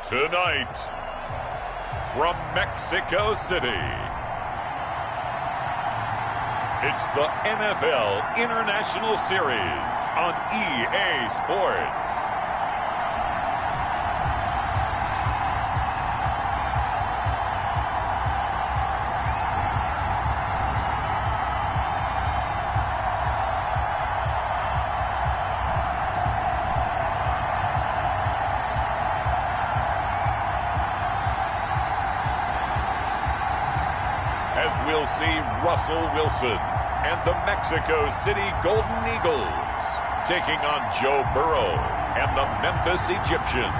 Tonight, from Mexico City, it's the NFL International Series on EA Sports. As we'll see Russell Wilson and the Mexico City Golden Eagles taking on Joe Burrow and the Memphis Egyptians.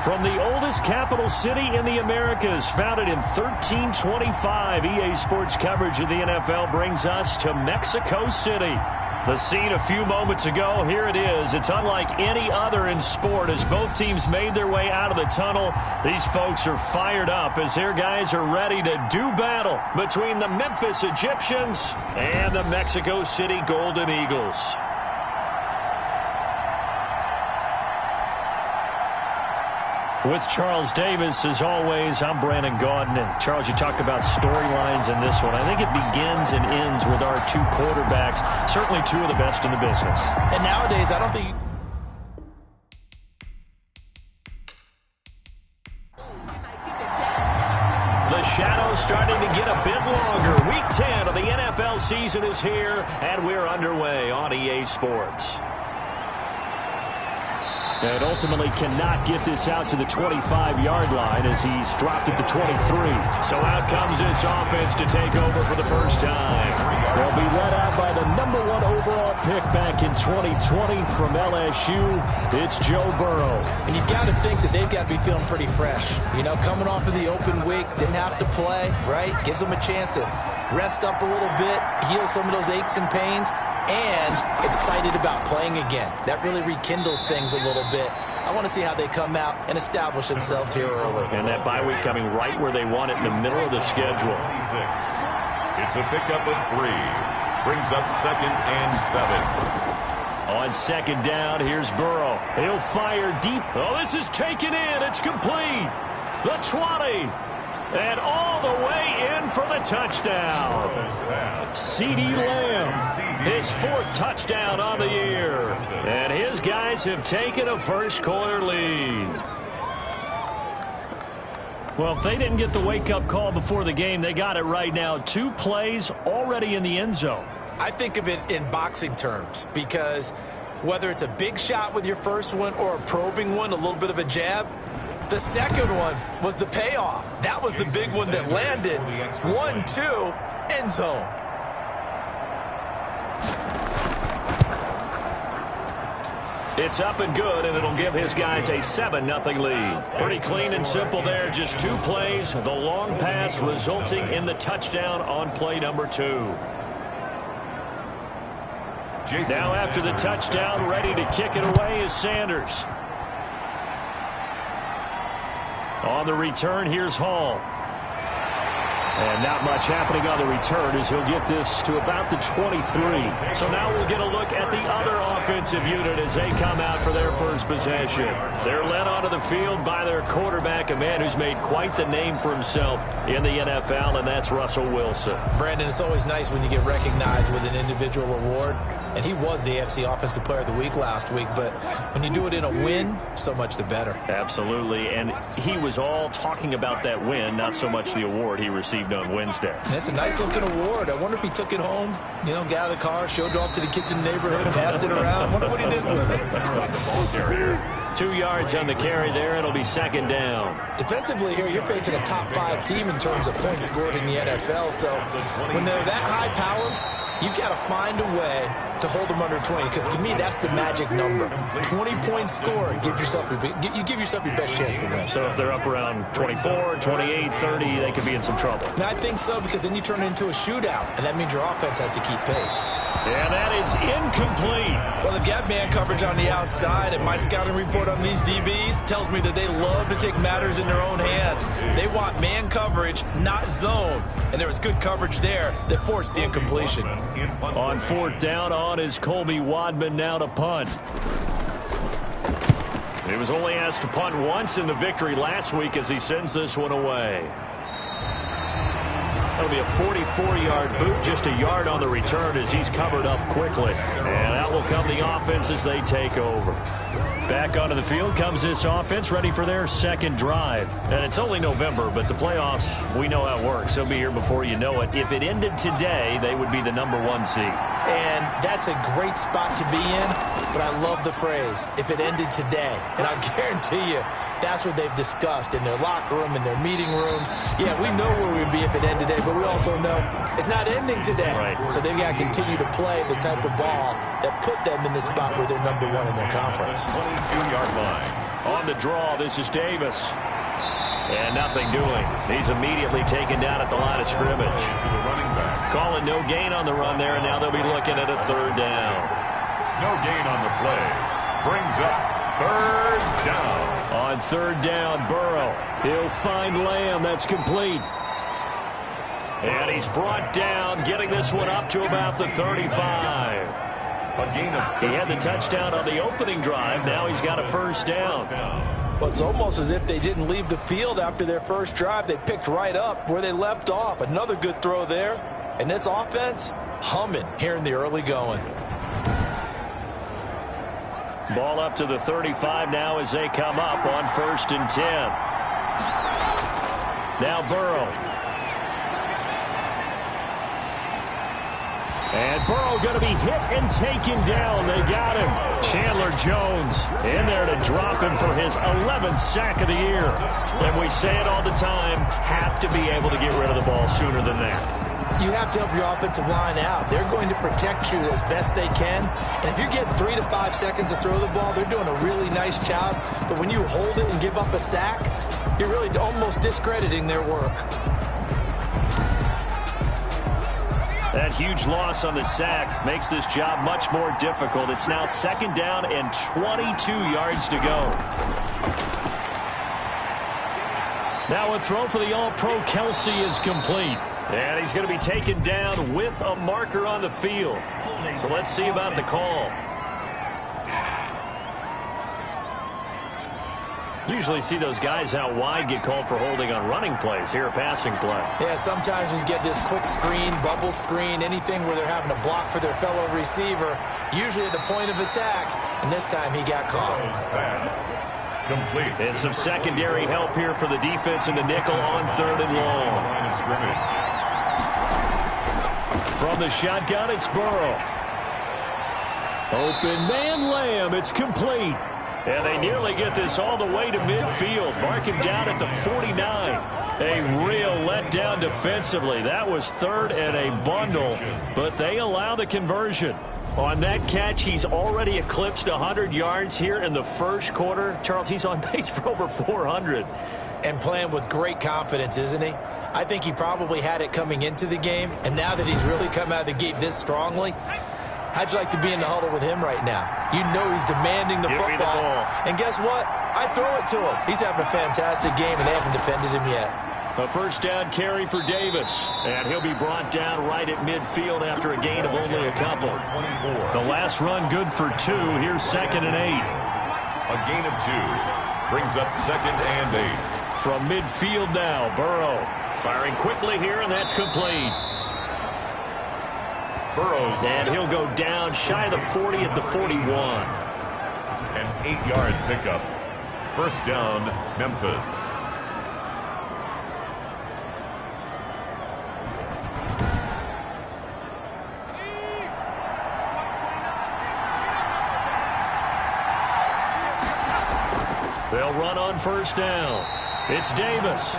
From the oldest capital city in the Americas, founded in 1325, EA Sports coverage of the NFL brings us to Mexico City. The scene a few moments ago, here it is. It's unlike any other in sport as both teams made their way out of the tunnel. These folks are fired up as their guys are ready to do battle between the Memphis Egyptians and the Mexico City Golden Eagles. With Charles Davis, as always, I'm Brandon Gaudin. And Charles, you talked about storylines in this one. I think it begins and ends with our two quarterbacks, certainly two of the best in the business. And nowadays, I don't think... The shadow's starting to get a bit longer. Week 10 of the NFL season is here, and we're underway on EA Sports. And ultimately cannot get this out to the 25-yard line as he's dropped it to 23. So out comes this offense to take over for the first time. They'll be led out by the #1 overall pick back in 2020 from LSU. It's Joe Burrow. And you've got to think that they've got to be feeling pretty fresh. You know, coming off of the open week, didn't have to play, right? Gives them a chance to rest up a little bit, heal some of those aches and pains, and excited about playing again. That really rekindles things a little bit. I want to see how they come out and establish themselves here early. And that bye week coming right where they want it, in the middle of the schedule. 26. It's a pickup of 3. Brings up 2nd and 7. On second down, here's Burrow. He'll fire deep. Oh, this is taken in. It's complete. The 20. And all the way in for the touchdown. CeeDee Lamb, his 4th touchdown on the year. And his guys have taken a first-quarter lead. Well, if they didn't get the wake-up call before the game, they got it right now. 2 plays already in the end zone. I think of it in boxing terms because whether it's a big shot with your first one or a probing one, a little bit of a jab, the second one was the payoff. That was the big one that landed. 1-2, end zone. It's up and good, and it'll give his guys a 7-0 lead. Pretty clean and simple there. Just 2 plays. The long pass resulting in the touchdown on play number 2. Now after the touchdown, ready to kick it away is Sanders. On the return, here's Hall. And not much happening on the return as he'll get this to about the 23. So now we'll get a look at the other offensive unit as they come out for their first possession. They're led onto the field by their quarterback, a man who's made quite the name for himself in the NFL, and that's Russell Wilson. Brandon, it's always nice when you get recognized with an individual award. And he was the AFC Offensive Player of the Week last week. But when you do it in a win, so much the better. Absolutely. And he was all talking about that win, not so much the award he received on Wednesday. And it's a nice-looking award. I wonder if he took it home, you know, got out of the car, showed it off to the kids in the neighborhood, passed it around. I wonder what he did with it. 2 yards on the carry there. It'll be second down. Defensively here, you're facing a top-5 team in terms of points scored in the NFL. So when they're that high-powered, you've got to find a way to hold them under 20, because to me, that's the magic number. 20-point score, you give yourself your best chance to win. So if they're up around 24, 28, 30, they could be in some trouble. And I think so, because then you turn it into a shootout, and that means your offense has to keep pace. And that is incomplete. Well, they've got man coverage on the outside, and my scouting report on these DBs tells me that they love to take matters in their own hands. They want man coverage, not zone. And there was good coverage there that forced the incompletion. On 4th down, on is Colby Wadman now to punt. He was only asked to punt once in the victory last week as he sends this one away. That'll be a 44-yard boot, just a yard on the return as he's covered up quickly. And out will come the offense as they take over. Back onto the field comes this offense, ready for their second drive. And it's only November, but the playoffs, we know how it works. They'll be here before you know it. If it ended today, they would be the #1 seed. And that's a great spot to be in, but I love the phrase, if it ended today. And I guarantee you, that's what they've discussed in their locker room, in their meeting rooms. Yeah, we know where we'd be if it ended today, but we also know it's not ending today. Right. So they've got to continue to play the type of ball that put them in the spot where they're #1 in their conference. 22-yard line. On the draw, this is Davis. And nothing doing. He's immediately taken down at the line of scrimmage. To the running back. Calling no gain on the run there, and now they'll be looking at a third down. No gain on the play. Brings up third down. On third down, Burrow. He'll find Lamb. That's complete. And he's brought down, getting this one up to about the 35. A gain of 13. He had the touchdown on the opening drive. Now he's got a first down. Well, it's almost as if they didn't leave the field after their first drive. They picked right up where they left off. Another good throw there. And this offense, humming here in the early going. Ball up to the 35 now as they come up on 1st and 10. Now Burrow. And Burrow going to be hit and taken down. They got him. Chandler Jones in there to drop him for his 11th sack of the year. And we say it all the time, have to be able to get rid of the ball sooner than that. You have to help your offensive line out. They're going to protect you as best they can. And if you're getting 3 to 5 seconds to throw the ball, they're doing a really nice job. But when you hold it and give up a sack, you're really almost discrediting their work. That huge loss on the sack makes this job much more difficult. It's now 2nd down and 22 yards to go. Now a throw for the All-Pro Kelsey is complete. And he's going to be taken down with a marker on the field. So let's see about the call. Usually see those guys out wide get called for holding on running plays. Here a passing play. Yeah, sometimes we get this quick screen, bubble screen, anything where they're having to block for their fellow receiver, usually at the point of attack. And this time he got caught. Complete. And some secondary help here for the defense in the nickel on 3rd and long. Line of scrimmage. From the shotgun, it's Burrow. Open man Lamb. It's complete. And they nearly get this all the way to midfield. Mark him down at the 49. A real letdown defensively. That was 3rd and a bundle, but they allow the conversion. On that catch, he's already eclipsed 100 yards here in the first quarter. Charles, he's on pace for over 400. And playing with great confidence, isn't he? I think he probably had it coming into the game, and now that he's really come out of the gate this strongly, how'd you like to be in the huddle with him right now? You know he's demanding the football. And guess what? I throw it to him. He's having a fantastic game, and they haven't defended him yet. A first down carry for Davis. And he'll be brought down right at midfield after a gain of only a couple. The last run good for 2. Here's 2nd and 8. A gain of 2. Brings up 2nd and 8. From midfield now, Burrow. Firing quickly here, and that's complete. Burrows. And he'll go down shy of the 40 at the 41. An 8-yard pickup. First down, Memphis. They'll run on first down. It's Davis.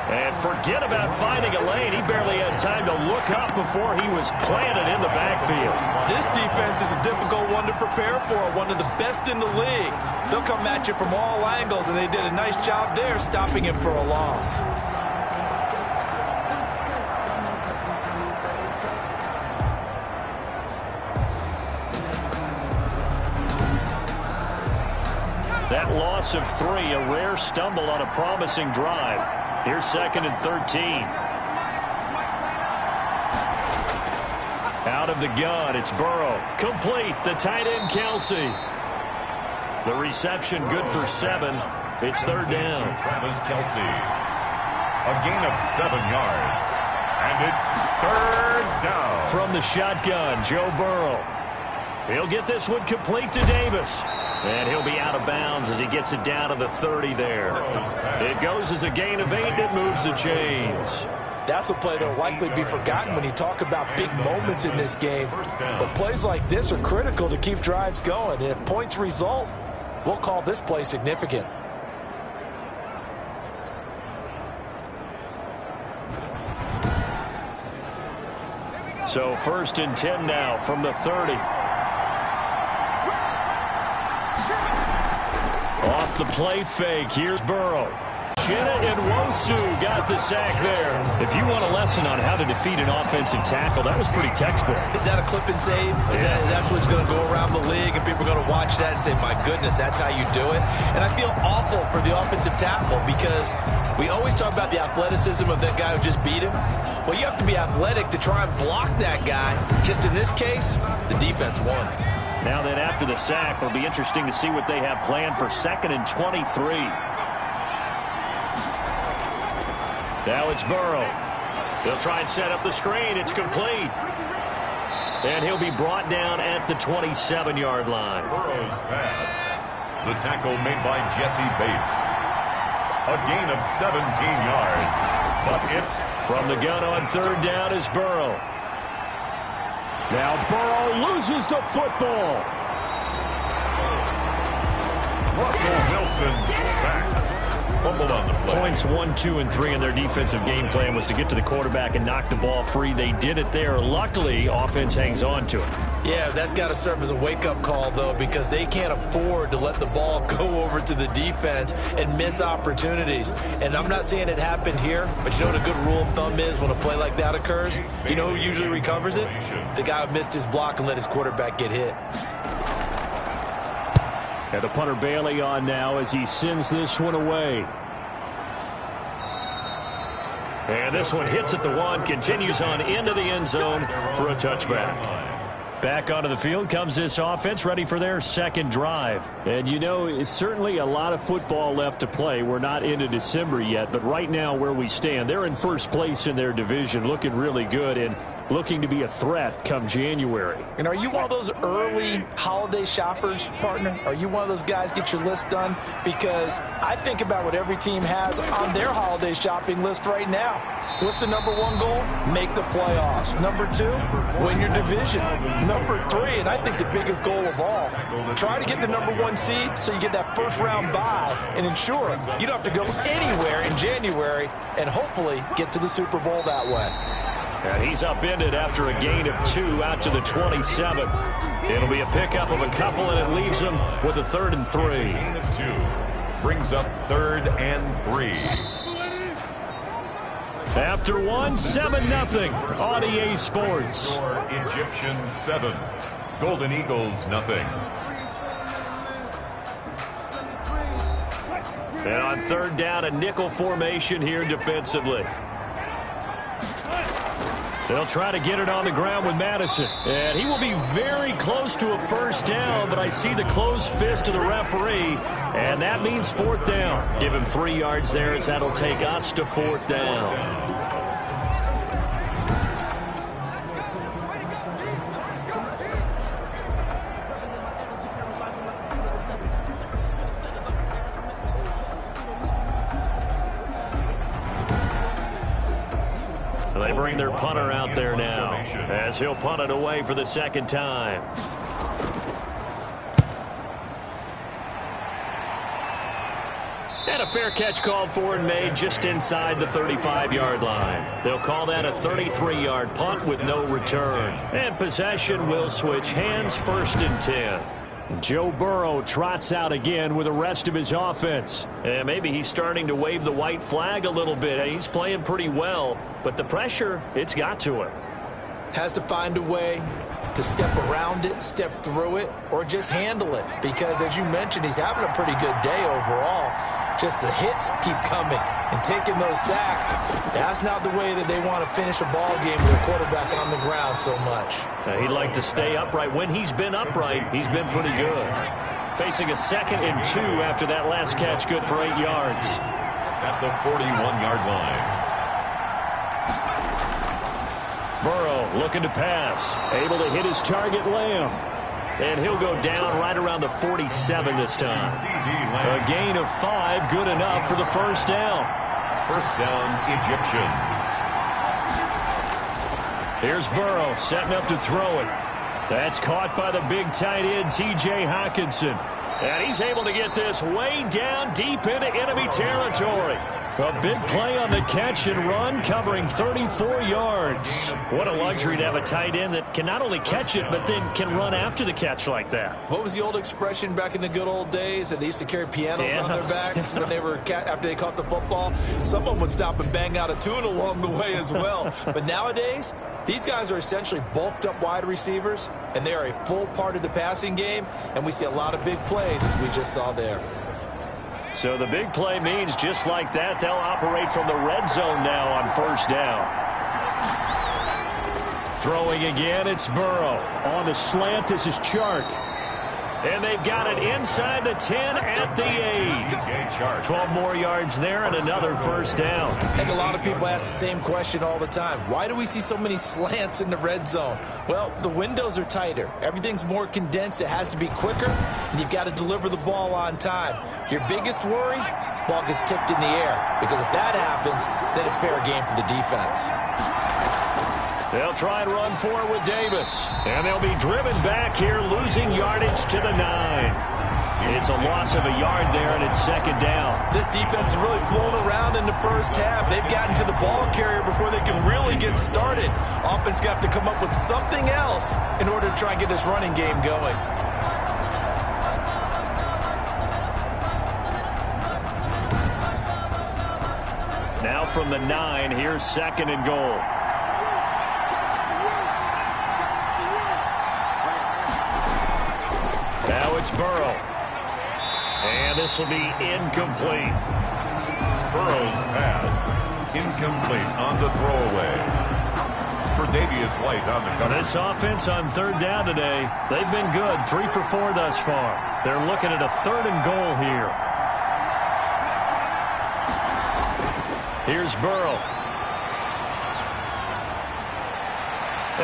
And forget about finding a lane. He barely had time to look up before he was planted in the backfield. This defense is a difficult one to prepare for, one of the best in the league. They'll come at you from all angles, and they did a nice job there stopping him for a loss. That loss of 3, a rare stumble on a promising drive. Here's 2nd and 13. Out of the gun, it's Burrow. Complete, the tight end Kelsey. The reception good for 7. It's third down. Travis Kelce. A gain of 7 yards. And it's third down. From the shotgun, Joe Burrow. He'll get this one complete to Davis. And he'll be out of bounds as he gets it down to the 30 there. It goes as a gain of 8. It moves the chains. That's a play that will likely be forgotten when you talk about big moments in this game. But plays like this are critical to keep drives going. And if points result, we'll call this play significant. So 1st and 10 now from the 30. Off the play fake, here's Burrow. Chinna and Wosu got the sack there. If you want a lesson on how to defeat an offensive tackle, that was pretty textbook. Is that a clip and save? That's what's going to go around the league, and people are going to watch that and say, my goodness, that's how you do it? And I feel awful for the offensive tackle because we always talk about the athleticism of that guy who just beat him. Well, you have to be athletic to try and block that guy. Just in this case, the defense won. Now then, after the sack, it'll be interesting to see what they have planned for 2nd and 23. Now it's Burrow. He'll try and set up the screen. It's complete. And he'll be brought down at the 27-yard line. Burrow's pass. The tackle made by Jesse Bates. A gain of 17 yards. But it's from the gun on 3rd down is Burrow. Now Burrow loses the football. Russell Wilson sacked. Fumbled on the play. Points 1, 2, and 3 in their defensive game plan was to get to the quarterback and knock the ball free. They did it there. Luckily, offense hangs on to it. Yeah, that's got to serve as a wake-up call, though, because they can't afford to let the ball go over to the defense and miss opportunities. And I'm not saying it happened here, but you know what a good rule of thumb is when a play like that occurs? You know who usually recovers it? The guy who missed his block and let his quarterback get hit. And the punter Bailey on now as he sends this one away. And this one hits at the 1, continues on into the end zone for a touchback. Back onto the field comes this offense, ready for their 2nd drive. And you know, it's certainly a lot of football left to play. We're not into December yet, but right now where we stand, they're in 1st place in their division, looking really good and looking to be a threat come January. And are you one of those early holiday shoppers, partner? Are you one of those guys get your list done? Because I think about what every team has on their holiday shopping list right now. What's the number 1 goal? Make the playoffs. Number 2, win your division. Number 3, and I think the biggest goal of all, try to get the number 1 seed so you get that 1st round bye and ensure you don't have to go anywhere in January and hopefully get to the Super Bowl that way. And he's upended after a gain of 2 out to the 27. It'll be a pickup of a couple, and it leaves him with a 3rd and 3. Gain of 2 brings up 3rd and 3. After 1, 7-0 on EA Sports. Egyptians 7, Golden Eagles 0. And on 3rd down, a nickel formation here defensively. They'll try to get it on the ground with Madison. And he will be very close to a 1st down, but I see the closed fist of the referee, and that means 4th down. Give him 3 yards there as that'll take us to 4th down. They bring their punter out there now as he'll punt it away for the 2nd time. And a fair catch called for and made just inside the 35-yard line. They'll call that a 33-yard punt with no return. And possession will switch hands, 1st and 10. Joe Burrow trots out again with the rest of his offense. And maybe he's starting to wave the white flag a little bit. He's playing pretty well, but the pressure, it's got to him. Has to find a way to step around it, step through it, or just handle it. Because, as you mentioned, he's having a pretty good day overall. Just the hits keep coming and taking those sacks. That's not the way that they want to finish a ball game with a quarterback on the ground so much. He'd like to stay upright. When he's been upright, he's been pretty good. facing a 2nd and 2 after that last catch, good for 8 yards. At the 41-yard line. Burrow looking to pass. Able to hit his target, Lamb. And he'll go down right around the 47 this time. A gain of 5, good enough for the first down. First down, Egyptians. Here's Burrow setting up to throw it. That's caught by the big tight end, T.J. Hockenson. And he's able to get this way down deep into enemy territory. A big play on the catch and run, covering 34 yards. What a luxury to have a tight end that can not only catch it, but then can run after the catch like that. What was the old expression back in the good old days that they used to carry pianos on their backs when they were after they caught the football? Someone would stop and bang out a tune along the way as well. But nowadays, these guys are essentially bulked up wide receivers, and they are a full part of the passing game, and we see a lot of big plays as we just saw there. So the big play means just like that, they'll operate from the red zone now on first down. Throwing again, it's Burrow. On the slant, this is Chark. And they've got it inside the 10 at the 8. 12 more yards there and another first down. I think a lot of people ask the same question all the time. Why do we see so many slants in the red zone? Well, the windows are tighter. Everything's more condensed. It has to be quicker, and you've got to deliver the ball on time. Your biggest worry? Ball gets tipped in the air. Because if that happens, then it's fair game for the defense. They'll try and run for it with Davis. And they'll be driven back here, losing yardage to the 9. It's a loss of a yard there, and it's second down. This defense has really flown around in the first half. They've gotten to the ball carrier before they can really get started. Offense got to come up with something else in order to try and get this running game going. Now from the 9, here's second and goal. Now it's Burrow. And this will be incomplete. Burrow's pass incomplete on the throwaway. Tre'Davious White on the cover. This offense on third down today, they've been good. 3 for 4 thus far. They're looking at a 3rd and goal here. Here's Burrow.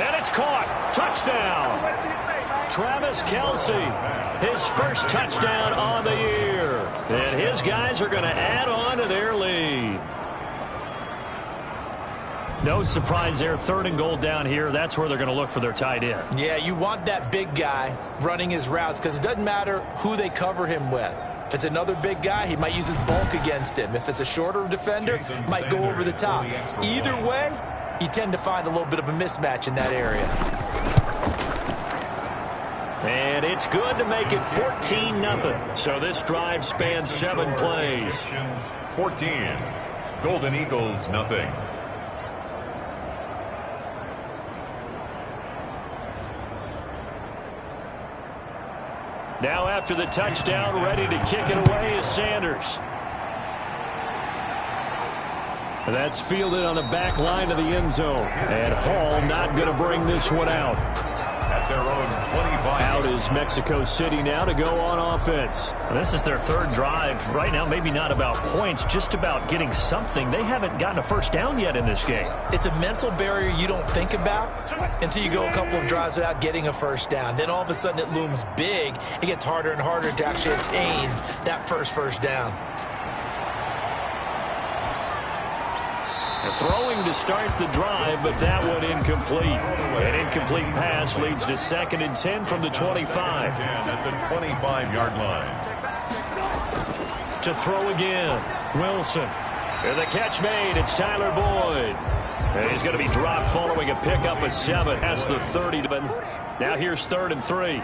And it's caught. Touchdown. Travis Kelce, his first touchdown on the year. And his guys are going to add on to their lead. No surprise there. 3rd and goal down here. That's where they're going to look for their tight end. Yeah, you want that big guy running his routes because it doesn't matter who they cover him with. If it's another big guy, he might use his bulk against him. If it's a shorter defender, he might go over the top. Either way, you tend to find a little bit of a mismatch in that area. And it's good to make it 14-0. So this drive spans 7 plays. 14. Golden Eagles, nothing. Now after the touchdown, ready to kick it away is Sanders. That's fielded on the back line of the end zone. And Hall not going to bring this one out. At their own 25. Out is Mexico City now to go on offense. This is their 3rd drive. Right now, maybe not about points, just about getting something. They haven't gotten a first down yet in this game. It's a mental barrier you don't think about until you go a couple of drives without getting a first down. Then all of a sudden it looms big. It gets harder and harder to actually attain that first down. Throwing to start the drive, but that one incomplete. An incomplete pass leads to 2nd and 10 from the 25. At the 25-yard line. To throw again, Wilson. And the catch made, it's Tyler Boyd. And he's going to be dropped following a pickup of 7. That's the 30. Now here's 3rd and 3.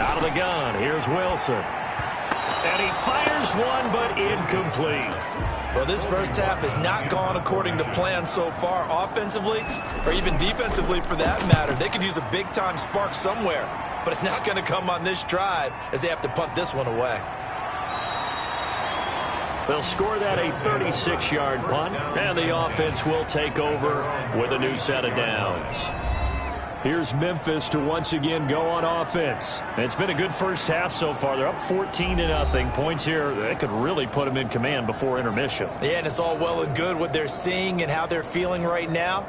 Out of the gun, here's Wilson. And he fires one, but incomplete. Well, this first half has not gone according to plan so far, offensively or even defensively for that matter. They could use a big-time spark somewhere, but it's not going to come on this drive as they have to punt this one away. They'll score that a 36-yard punt, and the offense will take over with a new set of downs. Here's Memphis to once again go on offense. It's been a good first half so far. They're up 14-0. Points here, that could really put them in command before intermission. Yeah, and it's all well and good what they're seeing and how they're feeling right now.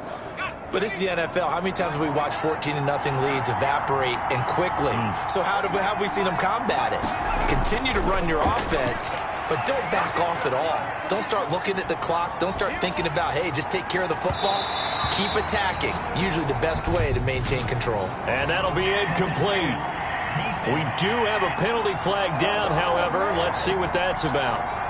But this is the NFL. How many times have we watched 14-0 leads evaporate and quickly? So how have we seen them combat it? Continue to run your offense, but don't back off at all. Don't start looking at the clock. Don't start thinking about, hey, just take care of the football. Keep attacking. Usually the best way to maintain control. And that'll be incomplete. We do have a penalty flag down, however. Let's see what that's about.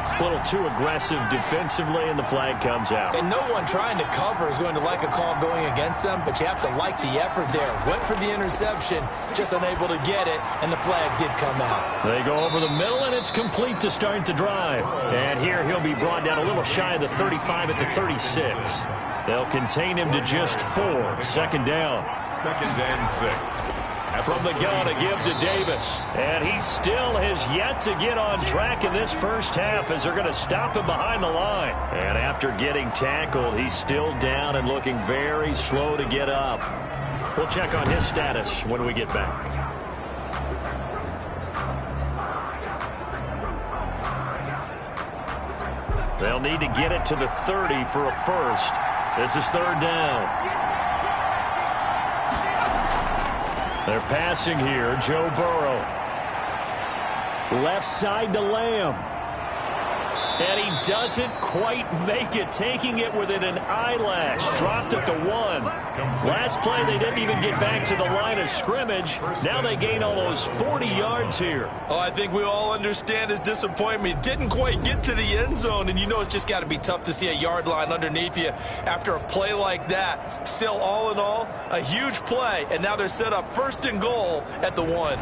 A little too aggressive defensively, and the flag comes out. And no one trying to cover is going to like a call going against them, but you have to like the effort there. Went for the interception, just unable to get it, and the flag did come out. They go over the middle, and it's complete to start the drive. And here he'll be brought down a little shy of the 35 at the 36. They'll contain him to just 4. Second down. 2nd and 6. From the gun, a give to Davis. And he still has yet to get on track in this first half as they're going to stop him behind the line. And after getting tackled, he's still down and looking very slow to get up. We'll check on his status when we get back. They'll need to get it to the 30 for a first. This is 3rd down. They're passing here. Joe Burrow. Left side to Lamb. And he doesn't quite make it, taking it within an eyelash. Dropped at the 1. Last play, they didn't even get back to the line of scrimmage. Now they gain almost 40 yards here. Oh, I think we all understand his disappointment. Didn't quite get to the end zone, and you know it's just got to be tough to see a yard line underneath you after a play like that. Still, all in all, a huge play, and now they're set up 1st and goal at the 1.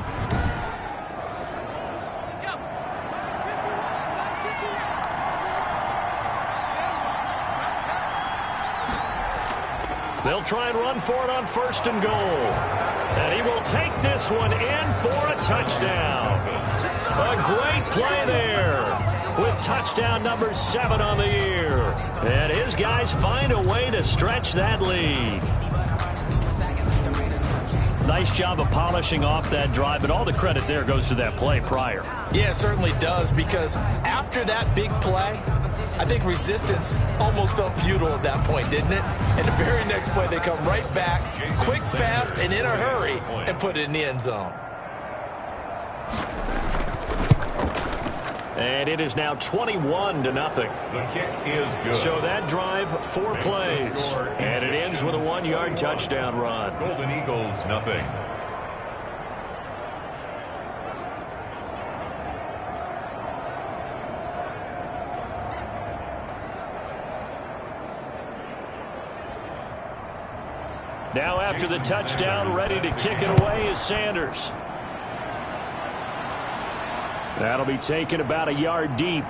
They'll try and run for it on 1st and goal. And he will take this one in for a touchdown. A great play there with touchdown number 7 on the year. And his guys find a way to stretch that lead. Nice job of polishing off that drive, but all the credit there goes to that play prior. Yeah, it certainly does, because after that big play, I think resistance almost felt futile at that point, didn't it? And the very next play, they come right back, quick, fast, and in a hurry, and put it in the end zone. And it is now 21-0. The kick is good. So that drive, 4 plays. And it ends with a 1-yard touchdown run. Golden Eagles, nothing. Now after the touchdown, ready to kick it away is Sanders. That'll be taken about a yard deep.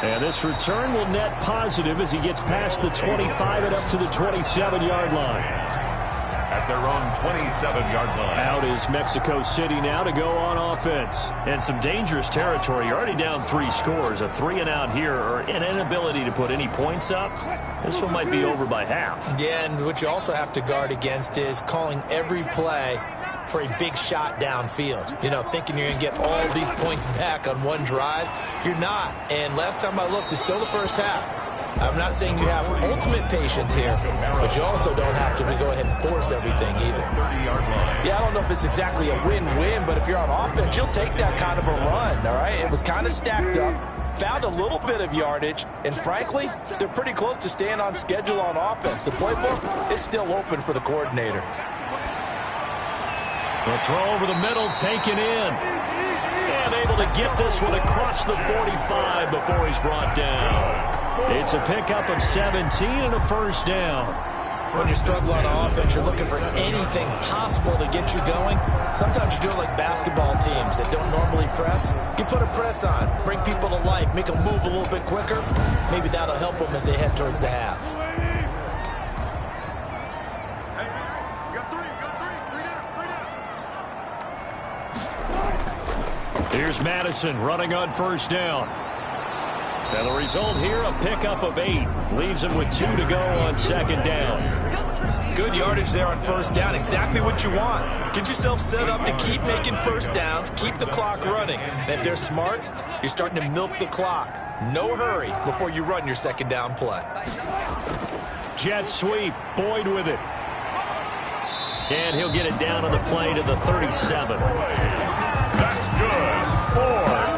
And this return will net positive as he gets past the 25 and up to the 27-yard line. At their own 27-yard line. Out is Mexico City now to go on offense. And some dangerous territory. You're already down 3 scores. A 3-and-out here, or an inability to put any points up. This one might be over by half. Yeah, and what you also have to guard against is calling every play for a big shot downfield. You know, thinking you're going to get all these points back on one drive. You're not. And last time I looked, it's still the first half. I'm not saying you have ultimate patience here, but you also don't have to go ahead and force everything either. Yeah, I don't know if it's exactly a win-win, but if you're on offense, you'll take that kind of a run, all right? It was kind of stacked up, found a little bit of yardage, and frankly, they're pretty close to staying on schedule on offense. The playbook is still open for the coordinator. The throw over the middle, taken in. And able to get this one across the 45 before he's brought down. It's a pickup of 17 and a first down. When you're struggling on offense, you're looking for anything possible to get you going. Sometimes you do it like basketball teams that don't normally press. You put a press on, bring people to life, make them move a little bit quicker. Maybe that'll help them as they head towards the half. Here's Madison running on first down. And the result here, a pickup of 8. Leaves him with 2 to go on second down. Good yardage there on first down. Exactly what you want. Get yourself set up to keep making first downs, keep the clock running. And if they're smart, you're starting to milk the clock. No hurry before you run your second down play. Jet sweep. Boyd with it. And he'll get it down on the play to the 37. That's good. 4A.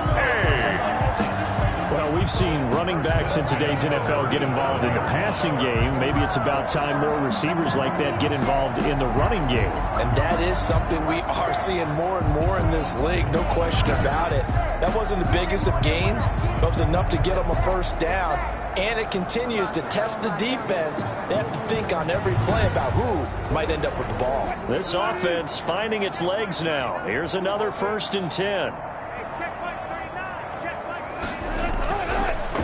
Well, we've seen running backs in today's NFL get involved in the passing game. Maybe it's about time more receivers like that get involved in the running game. And that is something we are seeing more and more in this league, no question about it. That wasn't the biggest of gains, but it was enough to get them a first down. And it continues to test the defense. They have to think on every play about who might end up with the ball. This offense finding its legs now. Here's another 1st and 10.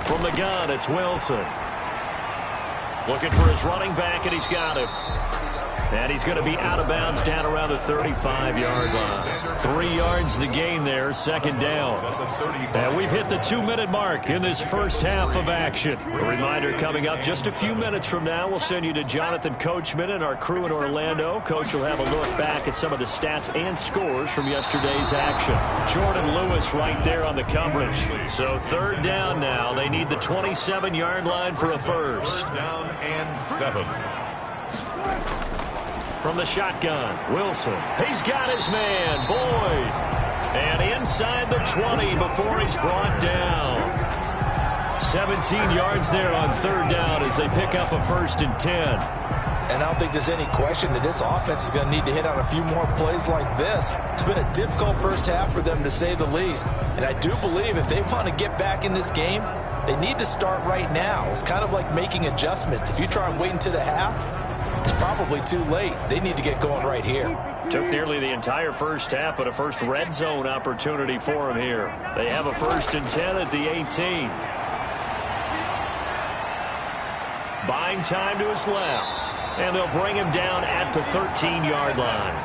From the gun, it's Wilson. Looking for his running back, and he's got him. And he's going to be out of bounds down around the 35-yard line. 3 yards the gain there, second down. And we've hit the 2-minute mark in this first half of action. A reminder coming up just a few minutes from now, we'll send you to Jonathan Coachman and our crew in Orlando. Coach will have a look back at some of the stats and scores from yesterday's action. Jordan Lewis right there on the coverage. So 3rd down now. They need the 27-yard line for a first. 3rd down and 7. From the shotgun, Wilson. He's got his man, Boyd. And inside the 20 before he's brought down. 17 yards there on 3rd down as they pick up a 1st and 10. And I don't think there's any question that this offense is going to need to hit on a few more plays like this. It's been a difficult first half for them, to say the least. And I do believe if they want to get back in this game, they need to start right now. It's kind of like making adjustments. If you try and wait until the half, it's probably too late. They need to get going right here. Took nearly the entire first half, but a first red zone opportunity for him here. They have a 1st and 10 at the 18. Buying time to his left. And they'll bring him down at the 13-yard line.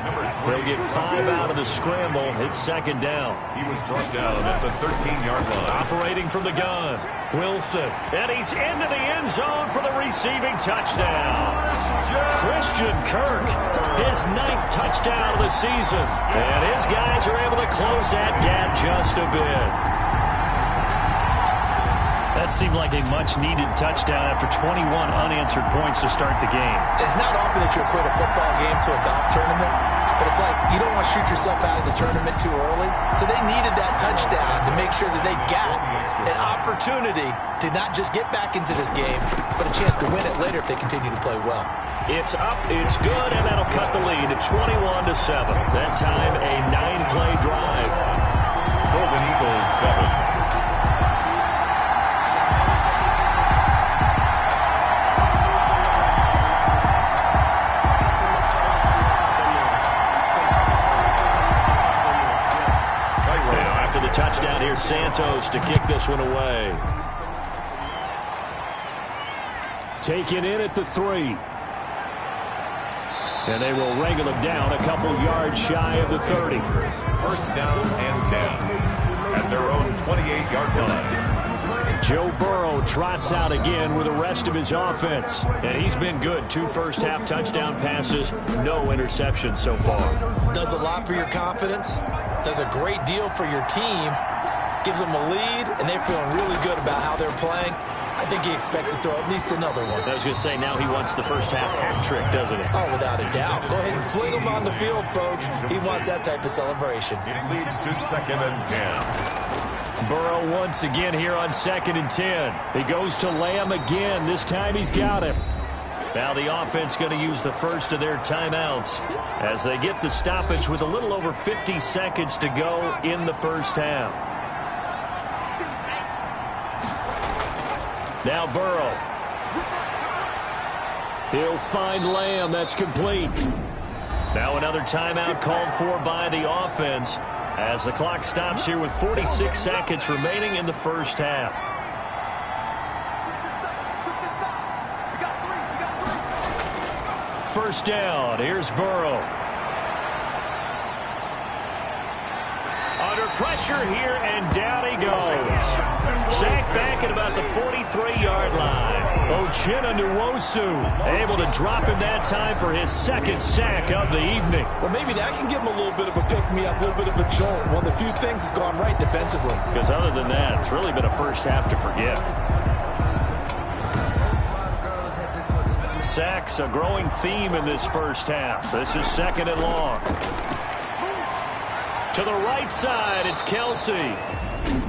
They'll get 5 out of the scramble. It's 2nd down. He was brought down at the 13-yard line. Operating from the gun, Wilson. And he's into the end zone for the receiving touchdown. Christian Kirk, his 9th touchdown of the season. And his guys are able to close that gap just a bit. That seemed like a much-needed touchdown after 21 unanswered points to start the game. It's not often that you equate a football game to a golf tournament, but it's like you don't want to shoot yourself out of the tournament too early. So they needed that touchdown to make sure that they got an opportunity to not just get back into this game, but a chance to win it later if they continue to play well. It's up, it's good, and that'll cut the lead to 21-7. That time, a 9-play drive. Golden Eagles 7. Touchdown here, Santos to kick this one away. Taken in at the 3. And they will wrangle him down a couple yards shy of the 30. 1st down and 10 at their own 28-yard line. Joe Burrow trots out again with the rest of his offense. And he's been good. 2 first-half touchdown passes, no interceptions so far. Does a lot for your confidence. Does a great deal for your team. Gives them a lead, and they're feeling really good about how they're playing. I think he expects to throw at least another one. I was going to say, now he wants the first-half hat trick, doesn't he? Oh, without a doubt. Go ahead and fling him on the field, folks. He wants that type of celebration. It leads to 2nd and 10. Burrow once again here on 2nd and 10. He goes to Lamb again. This time he's got him. Now the offense going to use the first of their timeouts as they get the stoppage with a little over 50 seconds to go in the first half. Now Burrow. He'll find Lamb. That's complete. Now another timeout called for by the offense as the clock stops here with 46 seconds remaining in the first half. First down. Here's Burrow. Under pressure here, and down he goes. Sacked back at about the 43-yard line. Uchenna Nwosu able to drop him that time for his second sack of the evening. Well, maybe that can give him a little bit of a pick-me-up, a little bit of a jolt. One of the few things that's gone right defensively. Because other than that, it's really been a first half to forget. Sacks, a growing theme in this first half. This is second and long. To the right side, it's Kelsey.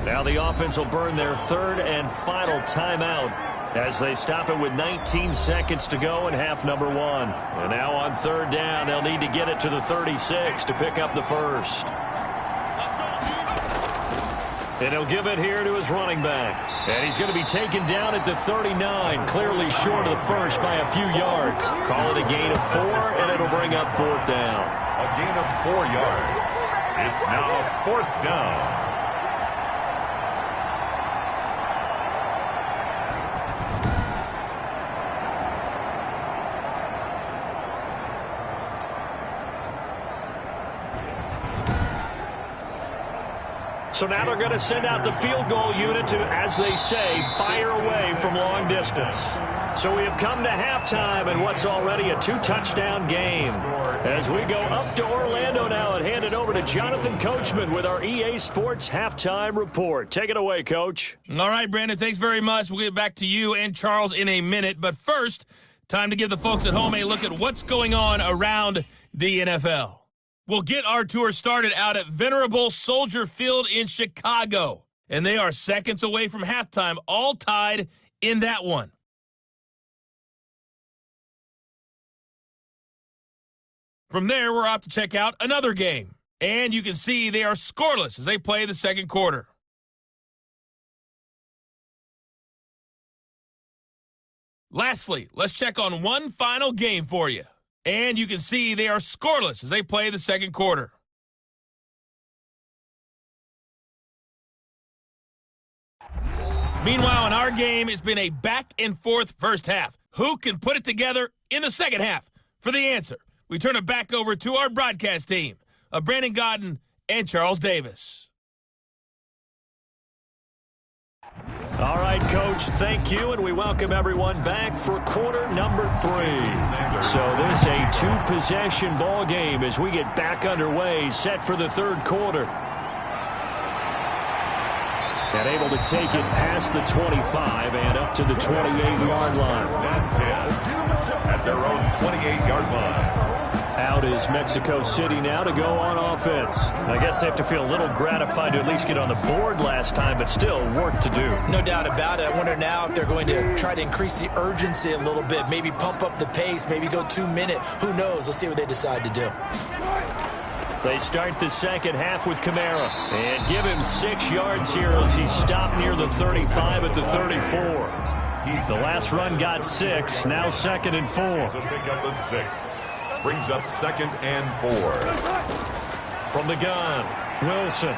Now the offense will burn their third and final timeout as they stop it with 19 seconds to go in half number one. And now on third down, they'll need to get it to the 36 to pick up the first. And he'll give it here to his running back. And he's going to be taken down at the 39, clearly short of the first by a few yards. Call it a gain of 4, and it'll bring up fourth down. A gain of 4 yards. It's now fourth down. So now they're going to send out the field goal unit to, as they say, fire away from long distance. So we have come to halftime in what's already a 2-touchdown game. As we go up to Orlando now and hand it over to Jonathan Coachman with our EA Sports Halftime Report. Take it away, Coach. All right, Brandon, thanks very much. We'll get back to you and Charles in a minute. But first, time to give the folks at home a look at what's going on around the NFL. We'll get our tour started out at Venerable Soldier Field in Chicago. And they are seconds away from halftime, all tied in that one. From there, we're off to check out another game. And you can see they are scoreless as they play the second quarter. Lastly, let's check on one final game for you. And you can see they are scoreless as they play the second quarter. Meanwhile, in our game, it's been a back-and-forth first half. Who can put it together in the second half? For the answer, we turn it back over to our broadcast team of Brandon Godden and Charles Davis. All right, Coach, thank you, and we welcome everyone back for quarter number 3. So this a 2-possession ball game as we get back underway, set for the third quarter. And able to take it past the 25 and up to the 28-yard line. At their own 28-yard line. Out is Mexico City now to go on offense. I guess they have to feel a little gratified to at least get on the board last time, but still work to do. No doubt about it. I wonder now if they're going to try to increase the urgency a little bit, maybe pump up the pace, maybe go 2-minute. Who knows? Let's see what they decide to do. They start the second half with Kamara and give him 6 yards here as he stopped near the 35 at the 34. The last run got 6, now second and 4. So pick up of 6. Brings up second and 4. From the gun, Wilson.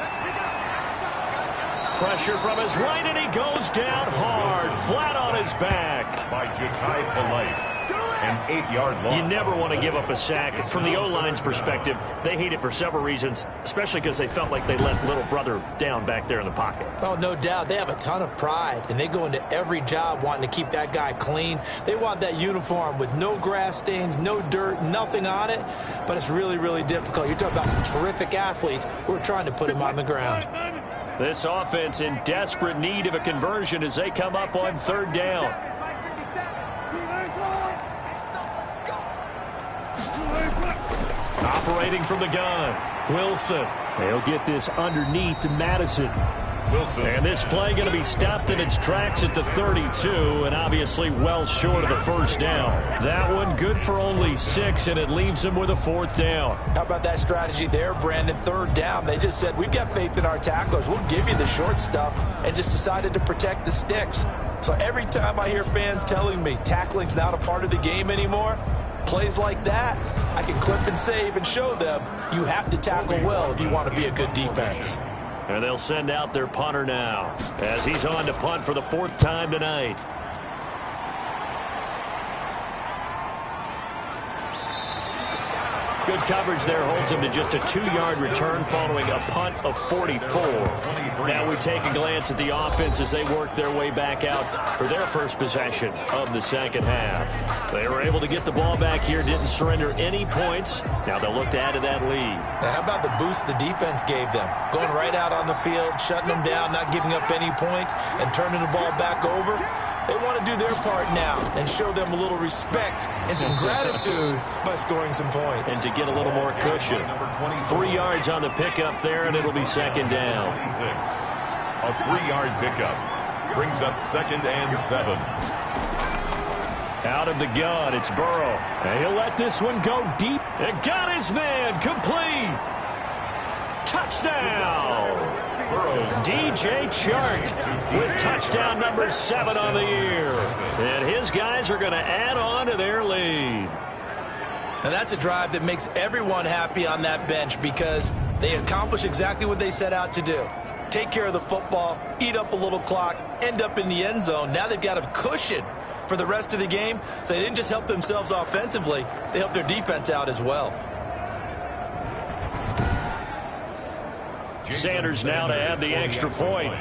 Pressure from his right, and he goes down hard, flat on his back. By Ja'Kai Polite. An 8-yard loss. You never want to give up a sack. From the O-line's perspective, they hate it for several reasons, especially because they felt like they let little brother down back there in the pocket. Oh, no doubt. They have a ton of pride, and they go into every job wanting to keep that guy clean. They want that uniform with no grass stains, no dirt, nothing on it, but it's really, really difficult. You're talking about some terrific athletes who are trying to put him on the ground. This offense in desperate need of a conversion as they come up on third down. Operating from the gun, Wilson. They'll get this underneath to Madison. Wilson. And this play going to be stopped in its tracks at the 32, and obviously well short of the first down. That one good for only 6, and it leaves them with a fourth down. How about that strategy there, Brandon? Third down. They just said, we've got faith in our tacklers. We'll give you the short stuff, and just decided to protect the sticks. So every time I hear fans telling me tackling's not a part of the game anymore, plays like that, I can clip and save and show them you have to tackle well if you want to be a good defense. And they'll send out their punter now as he's on to punt for the 4th time tonight. Good coverage there holds him to just a 2-yard return following a punt of 44. Now we take a glance at the offense as they work their way back out for their first possession of the second half. They were able to get the ball back here, didn't surrender any points. Now they'll look to add to that lead. Now, how about the boost the defense gave them? Going right out on the field, shutting them down, not giving up any points, and turning the ball back over. They want to do their part now and show them a little respect and some gratitude by scoring some points. And to get a little more cushion. 3 yards on the pickup there, and it'll be second down. A 3-yard pickup brings up 2nd and 7. Out of the gun, it's Burrow. And he'll let this one go deep. And got his man complete. Touchdown. DJ Chark with touchdown number 7 on the year. And his guys are going to add on to their lead. And that's a drive that makes everyone happy on that bench because they accomplish exactly what they set out to do. Take care of the football, eat up a little clock, end up in the end zone. Now they've got a cushion for the rest of the game. So they didn't just help themselves offensively, they helped their defense out as well. Sanders now to add the extra point.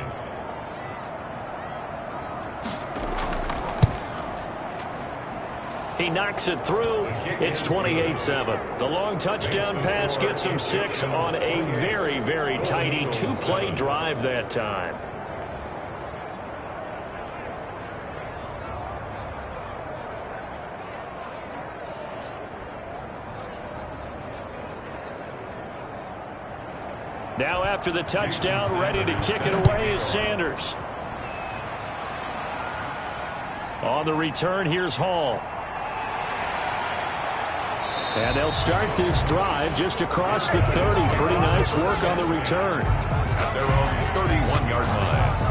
He knocks it through. It's 28-7. The long touchdown pass gets him 6 on a very, very tidy 2-play drive that time. Now after the touchdown, ready to kick it away is Sanders. On the return, here's Hall. And they'll start this drive just across the 30. Pretty nice work on the return. At their own 31-yard line.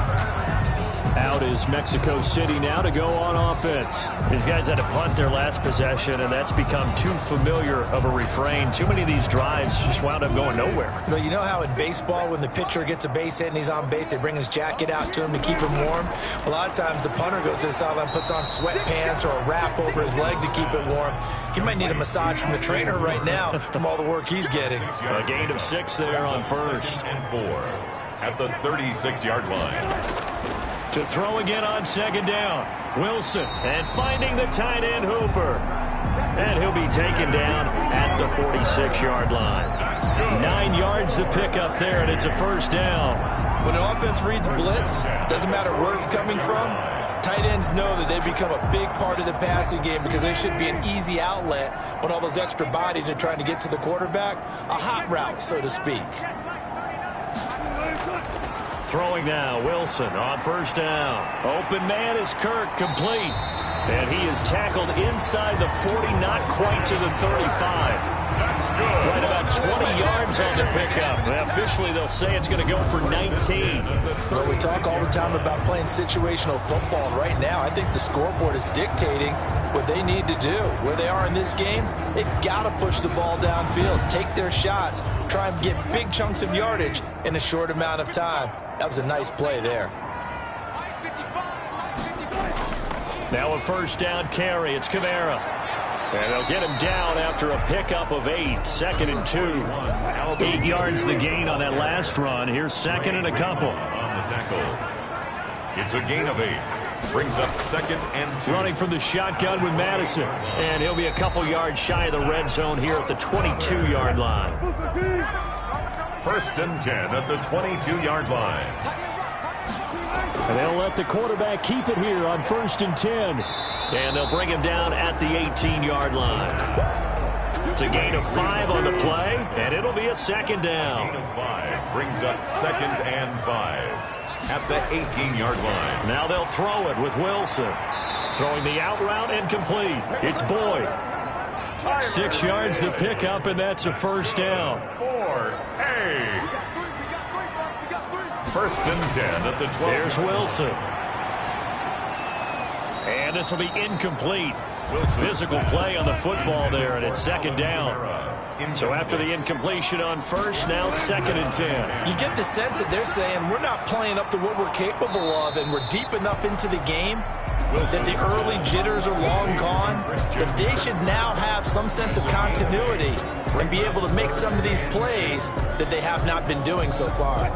Out is Mexico City now to go on offense. These guys had to punt their last possession, and that's become too familiar of a refrain. Too many of these drives just wound up going nowhere. Well, you know how in baseball, when the pitcher gets a base hit and he's on base, they bring his jacket out to him to keep him warm? A lot of times the punter goes to the sideline, puts on sweatpants or a wrap over his leg to keep it warm. He might need a massage from the trainer right now from all the work he's getting. A gain of 6 there on first. And 4 at the 36-yard line. To throw again on second down. Wilson, and finding the tight end Hooper. And he'll be taken down at the 46-yard line. 9 yards to pick up there, and it's a first down. When an offense reads blitz, doesn't matter where it's coming from, tight ends know that they've become a big part of the passing game because they should be an easy outlet when all those extra bodies are trying to get to the quarterback. A hot route, so to speak. Throwing now, Wilson on first down. Open man is Kirk, complete. And he is tackled inside the 40, not quite to the 35. Right about 20 yards on the pickup. Officially, they'll say it's going to go for 19. Well, we talk all the time about playing situational football. Right now, I think the scoreboard is dictating what they need to do. Where they are in this game, they've got to push the ball downfield, take their shots, try and get big chunks of yardage in a short amount of time. That was a nice play there. Now a first down carry. It's Kamara. And they'll get him down after a pickup of 8. 2nd and 2. 8 yards the gain on that last run. Here's 2nd and a couple. On the tackle. It's a gain of 8. Brings up 2nd and 2. Running from the shotgun with Madison. And he'll be a couple yards shy of the red zone here at the 22-yard line. 1st and 10 at the 22-yard line. And they'll let the quarterback keep it here on 1st and 10. And they'll bring him down at the 18-yard line. It's a gain of 5 on the play, and it'll be a 2nd down. Gain of 5 brings up 2nd and 5 at the 18-yard line. Now they'll throw it with Wilson. Throwing the out route and complete. It's Boyd. 6 yards the pickup, and that's a first down. 4A. 1st and 10 at the 12. There's Wilson. And this will be incomplete. Physical play on the football there, and it's 2nd down. So after the incompletion on first, now 2nd and 10. You get the sense that they're saying we're not playing up to what we're capable of, and we're deep enough into the game that the early jitters are long gone, that they should now have some sense of continuity and be able to make some of these plays that they have not been doing so far.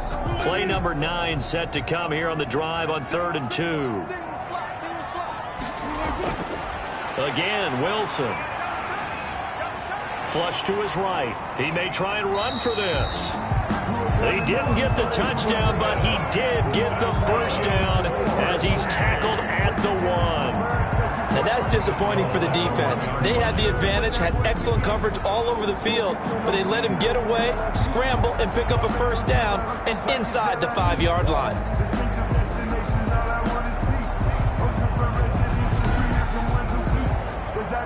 Play number 9 set to come here on the drive on 3rd and 2. Again, Wilson. Flush to his right. He may try and run for this. He didn't get the touchdown, but he did get the first down as he's tackled at the 1. Now that's disappointing for the defense. They had the advantage, had excellent coverage all over the field, but they let him get away, scramble, and pick up a first down and inside the 5-yard line.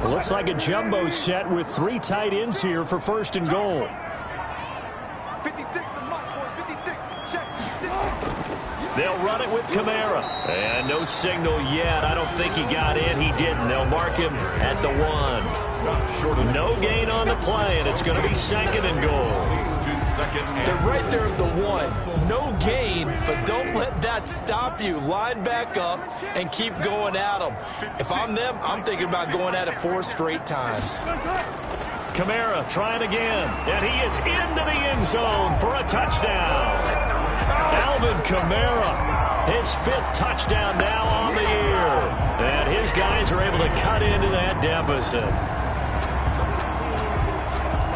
Looks like a jumbo set with 3 tight ends here for 1st and goal. They'll run it with Kamara. And no signal yet. I don't think he got in. He didn't. They'll mark him at the 1. No gain on the play, and it's going to be 2nd and goal. They're right there at the 1. No gain, but don't let that stop you. Line back up and keep going at them. If I'm them, I'm thinking about going at it 4 straight times. Kamara trying again, and he is into the end zone for a touchdown. Alvin Kamara, his 5th touchdown now on the year. And his guys are able to cut into that deficit.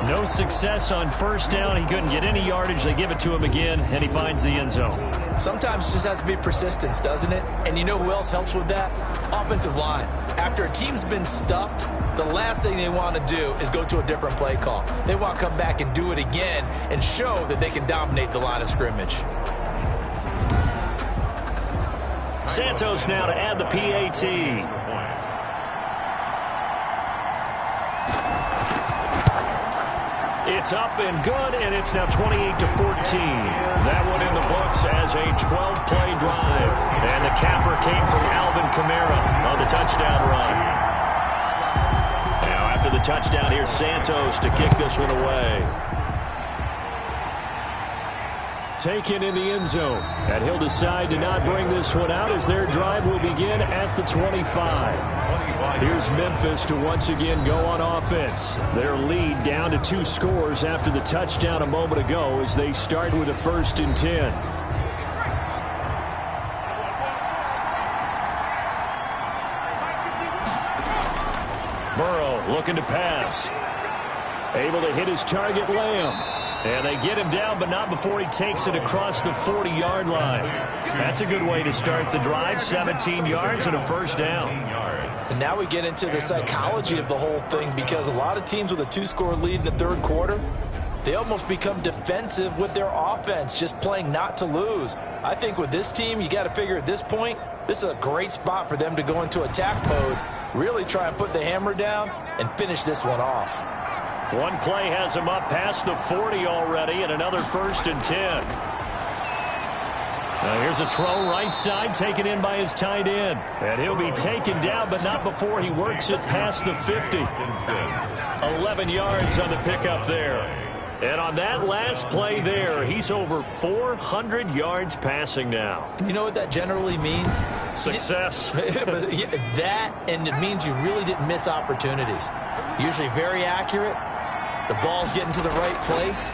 No success on 1st down. He couldn't get any yardage. They give it to him again, and he finds the end zone. Sometimes it just has to be persistence, doesn't it? And you know who else helps with that? Offensive line. After a team's been stuffed, the last thing they want to do is go to a different play call. They want to come back and do it again and show that they can dominate the line of scrimmage. Santos now to add the PAT. It's up and good, and it's now 28-14. That one in the books as a 12-play drive. And the capper came from Alvin Kamara on the touchdown run. Now after the touchdown, here's Santos to kick this one away. Taken in the end zone. And he'll decide to not bring this one out as their drive will begin at the 25. Here's Memphis to once again go on offense. Their lead down to 2 scores after the touchdown a moment ago as they start with a 1st and 10. Burrow looking to pass. Able to hit his target, Lamb. And they get him down, but not before he takes it across the 40-yard line. That's a good way to start the drive. 17 yards and a first down. And now we get into the psychology of the whole thing, because a lot of teams with a 2-score lead in the 3rd quarter, they almost become defensive with their offense, just playing not to lose. I think with this team, you got to figure at this point, this is a great spot for them to go into attack mode, really try and put the hammer down and finish this one off. One play has him up past the 40 already, and another 1st and 10. Now here's a throw right side, taken in by his tight end. And he'll be taken down, but not before he works it past the 50. 11 yards on the pickup there. And on that last play there, he's over 400 yards passing now. You know what that generally means? Success. That, and it means you really didn't miss opportunities. Usually very accurate. The ball's getting to the right place.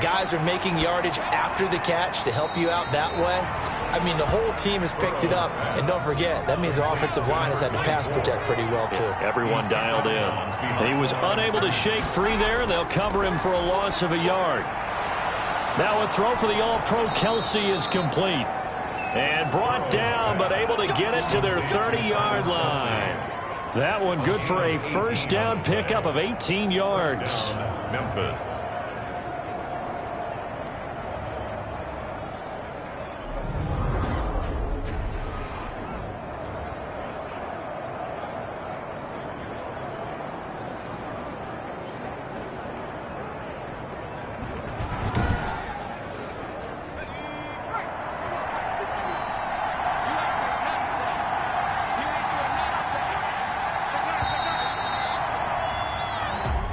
Guys are making yardage after the catch to help you out that way. I mean, the whole team has picked it up. And don't forget, that means the offensive line has had to pass protect pretty well, too. Everyone dialed in. He was unable to shake free there, and they'll cover him for a loss of a yard. Now a throw for the All-Pro Kelsey is complete. And brought down, but able to get it to their 30-yard line. That one good for a first down pickup of 18 yards. Memphis.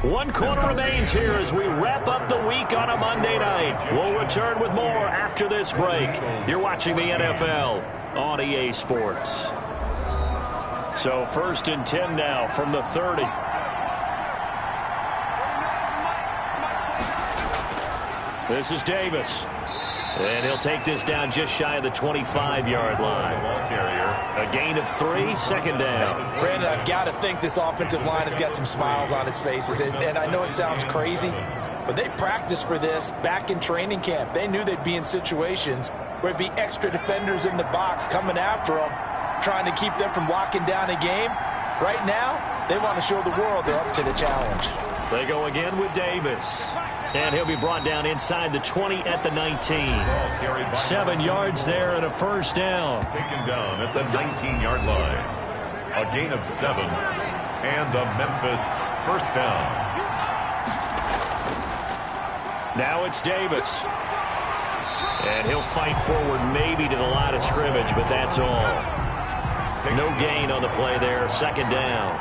One quarter remains here as we wrap up the week on a Monday night. We'll return with more after this break. You're watching the NFL on EA Sports. So 1st and 10 now from the 30. This is Davis. And he'll take this down just shy of the 25-yard line. A gain of 3, second down. Brandon, I've got to think this offensive line has got some smiles on its faces. And I know it sounds crazy, but they practiced for this back in training camp. They knew they'd be in situations where it'd be extra defenders in the box coming after them, trying to keep them from locking down a game. Right now, they want to show the world they're up to the challenge. They go again with Davis. And he'll be brought down inside the 20 at the 19. 7 yards there and a first down. Taken down at the 19-yard line. A gain of 7 and the Memphis first down. Now it's Davis. And he'll fight forward maybe to the line of scrimmage, but that's all. No gain on the play there, second down.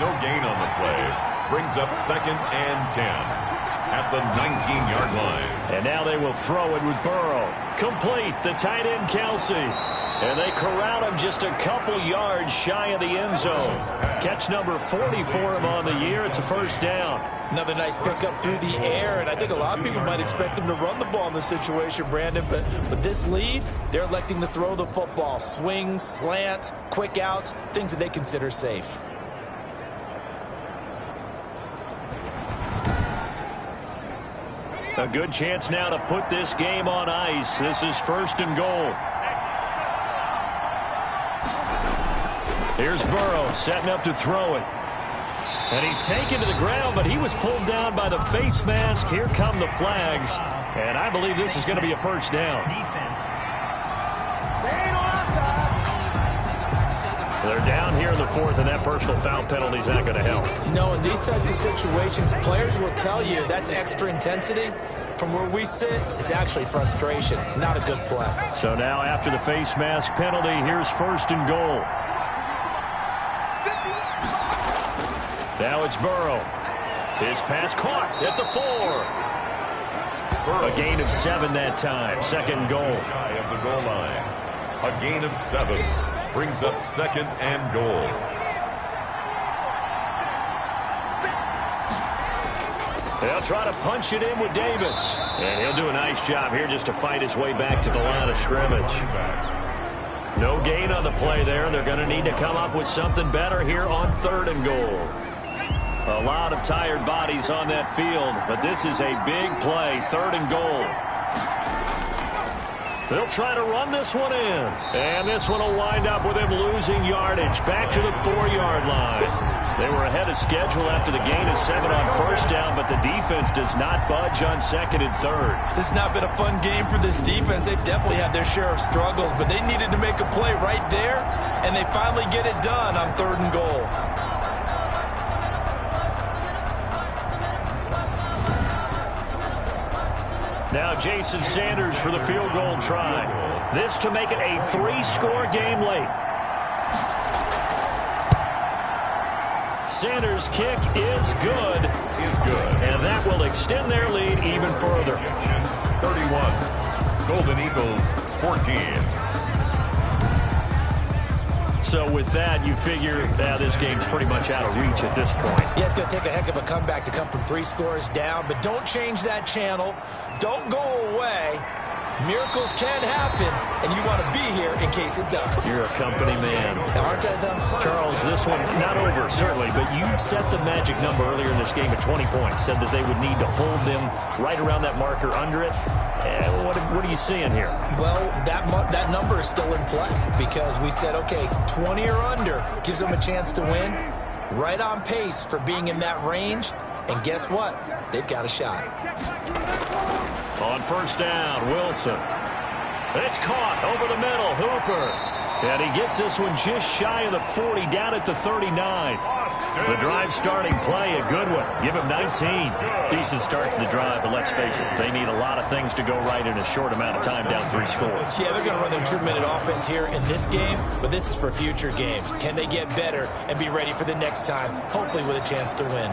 No gain on the play. Brings up 2nd and 10. At the 19-yard line. And now they will throw it with Burrow. Complete, the tight end Kelsey. And they corral him just a couple yards shy of the end zone. Catch number 40 for him on the year. It's a first down. Another nice pickup through the air, and I think a lot of people might expect him to run the ball in this situation, Brandon, but with this lead, they're electing to throw the football. Swings, slants, quick outs, things that they consider safe. A good chance now to put this game on ice. This is 1st and goal. Here's Burrow setting up to throw it. And he's taken to the ground, but he was pulled down by the face mask. Here come the flags. And I believe this is going to be a first down. They're down here in the 4th, and that personal foul penalty is not going to help. No, in these types of situations, players will tell you that's extra intensity. From where we sit, it's actually frustration, not a good play. So now after the face mask penalty, here's 1st and goal. Now it's Burrow. His pass caught at the 4. A gain of 7 that time, 2nd goal. Of the goal line. A gain of 7. Brings up 2nd and goal. They'll try to punch it in with Davis. And he'll do a nice job here just to fight his way back to the line of scrimmage. No gain on the play there. They're going to need to come up with something better here on 3rd and goal. A lot of tired bodies on that field, but this is a big play, 3rd and goal. They'll try to run this one in. And this one will wind up with him losing yardage back to the 4-yard line. They were ahead of schedule after the gain of 7 on first down, but the defense does not budge on 2nd and 3rd. This has not been a fun game for this defense. They've definitely had their share of struggles, but they needed to make a play right there, and they finally get it done on 3rd and goal. Now Jason Sanders for the field goal try. This to make it a 3-score game late. Sanders' kick is good. And that will extend their lead even further. 31. Golden Eagles 14. So with that, you figure this game's pretty much out of reach at this point. Yeah, it's going to take a heck of a comeback to come from 3 scores down, but don't change that channel. Don't go away. Miracles can happen, and you want to be here in case it does. You're a company man. Now, aren't I, though? Charles, this one, not over, certainly, but you set the magic number earlier in this game at 20 points, said that they would need to hold them right around that marker under it. What are you seeing here? Well, that number is still in play because we said, okay, 20 or under gives them a chance to win. Right on pace for being in that range. And guess what? They've got a shot. On first down, Wilson. It's caught over the middle, Hooper. And he gets this one just shy of the 40, down at the 39. The drive starting play, a good one. Give him 19. Decent start to the drive, but let's face it, they need a lot of things to go right in a short amount of time, down 3 scores. Yeah, they're going to run their 2-minute offense here in this game, but this is for future games. Can they get better and be ready for the next time, hopefully with a chance to win?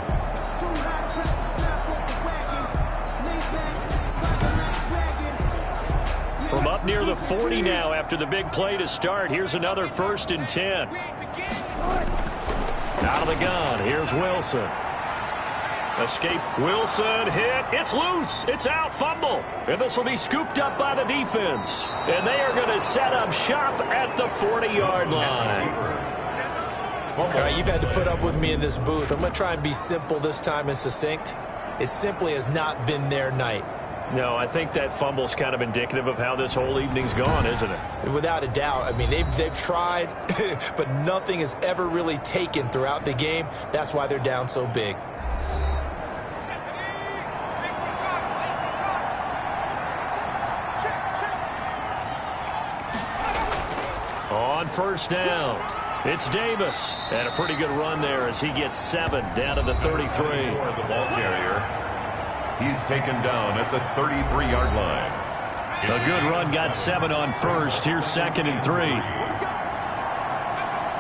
From up near the 40 now after the big play to start, here's another 1st and 10. Out of the gun, here's Wilson. Escape. Wilson hit. It's loose. It's out. Fumble. And this will be scooped up by the defense. And they are going to set up shop at the 40-yard line. All right, you've had to put up with me in this booth. I'm going to try and be simple this time and succinct. It simply has not been their night. No, I think that fumble's kind of indicative of how this whole evening's gone, isn't it? Without a doubt. I mean, they've tried, but nothing has ever really taken throughout the game. That's why they're down so big. On first down, it's Davis. And a pretty good run there as he gets 7 down to the 33. For the ball carrier, he's taken down at the 33-yard line. A good run, got 7 on first. Here's 2nd and 3.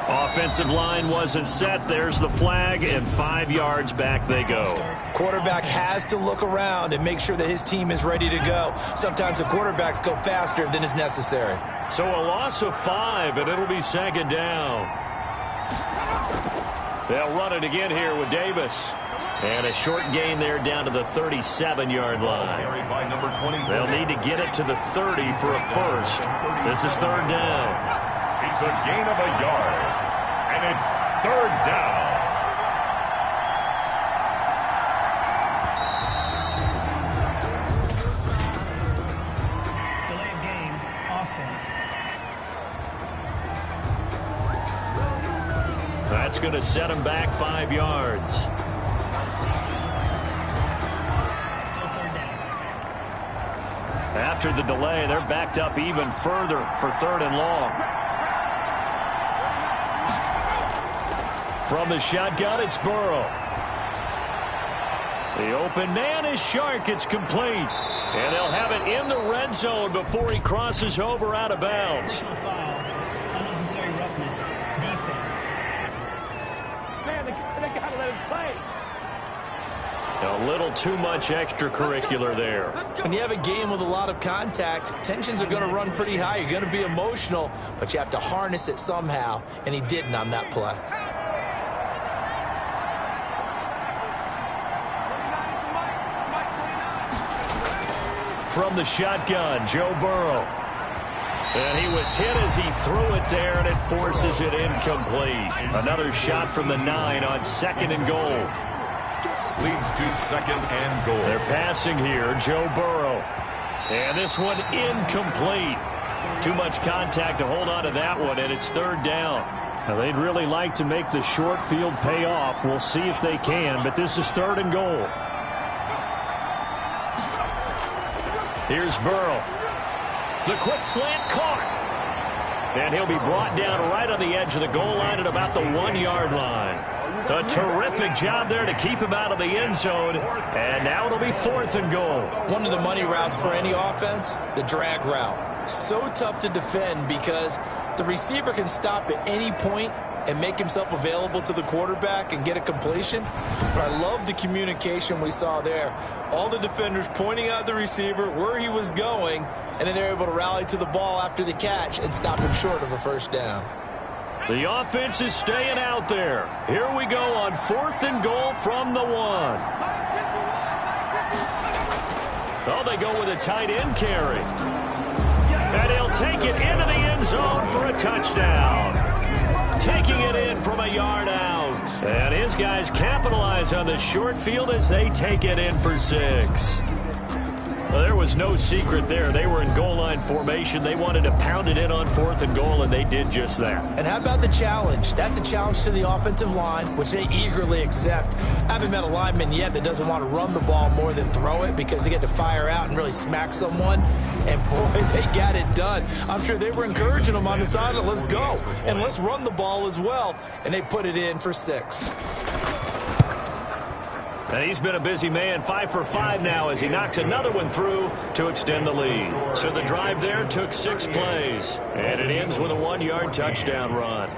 Offensive line wasn't set. There's the flag, and 5 yards back they go. Quarterback has to look around and make sure that his team is ready to go. Sometimes the quarterbacks go faster than is necessary. So a loss of 5, and it'll be 2nd down. They'll run it again here with Davis. And a short gain there down to the 37-yard line. They'll need to get it to the 30 for a first. This is 3rd down. It's a gain of a yard, and it's 3rd down. Delay of game, offense. That's going to set them back 5 yards. Still 3rd down. After the delay, they're backed up even further for 3rd and long. From the shotgun, it's Burrow. The open man is Shark. It's complete. And they'll have it in the red zone before he crosses over out of bounds. Additional foul, unnecessary roughness, defense. Man, they got to let him play. A little too much extracurricular there. When you have a game with a lot of contact, tensions are going to run pretty high. You're going to be emotional, but you have to harness it somehow, and he didn't on that play. From the shotgun, Joe Burrow. And he was hit as he threw it there, and it forces it incomplete. Another shot from the 9 on 2nd and goal. Leads to 2nd and goal. They're passing here, Joe Burrow. And this one incomplete. Too much contact to hold on to that one, and it's 3rd down. Now, they'd really like to make the short field pay off. We'll see if they can, but this is 3rd and goal. Here's Burrow. The quick slant caught. And he'll be brought down right on the edge of the goal line at about the 1-yard line. A terrific job there to keep him out of the end zone. And now it'll be 4th and goal. One of the money routes for any offense, the drag route. So tough to defend because the receiver can stop at any point and make himself available to the quarterback and get a completion. But I love the communication we saw there. All the defenders pointing out the receiver, where he was going, and then they're able to rally to the ball after the catch and stop him short of a 1st down. The offense is staying out there. Here we go on 4th and goal from the 1. Oh, they go with a tight end carry. And he'll take it into the end zone for a touchdown. Taking it in from a yard out. And his guys capitalize on the short field as they take it in for 6. Well, there was no secret there. They were in goal line formation. They wanted to pound it in on 4th and goal, and they did just that. And how about the challenge? That's a challenge to the offensive line, which they eagerly accept. I haven't met a lineman yet that doesn't want to run the ball more than throw it because they get to fire out and really smack someone. And, boy, they got it done. I'm sure they were encouraging them on the sideline. Let's go, and let's run the ball as well. And they put it in for 6. And he's been a busy man, 5 for 5 now as he knocks another one through to extend the lead. So the drive there took 6 plays, and it ends with a 1-yard touchdown run.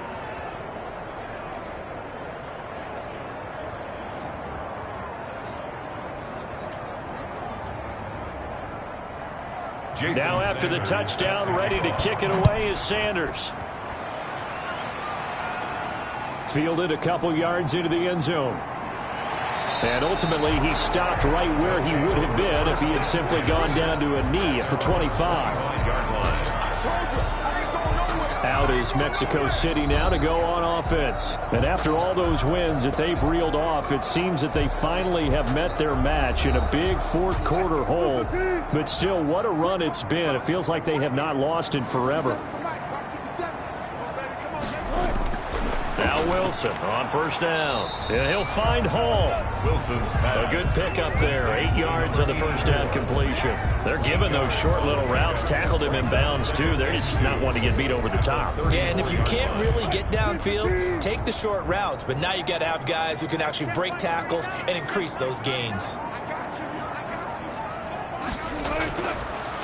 Now after the touchdown, ready to kick it away is Sanders. Fielded a couple yards into the end zone. And ultimately, he stopped right where he would have been if he had simply gone down to a knee at the 25. Out is Mexico City now to go on offense. And after all those wins that they've reeled off, it seems that they finally have met their match in a big fourth quarter hole. But still, what a run it's been. It feels like they have not lost in forever. Now Wilson on first down. And he'll find Hall. Wilson's pass. A good pickup there. 8 yards on the first down completion. They're giving those short little routes. Tackled him in bounds, too. They're just not wanting to get beat over the top. Yeah, and if you can't really get downfield, take the short routes. But now you got to have guys who can actually break tackles and increase those gains.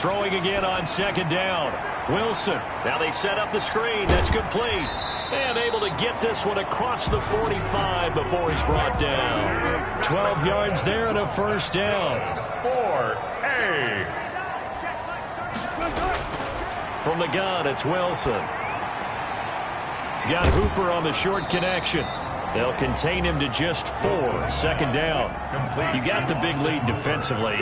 Throwing again on second down. Wilson. Now they set up the screen. That's complete. And able to get this one across the 45 before he's brought down. 12 yards there and a first down. 4A. From the gun, it's Wilson. He's got Hooper on the short connection. They'll contain him to just 4. Second down. You got the big lead defensively.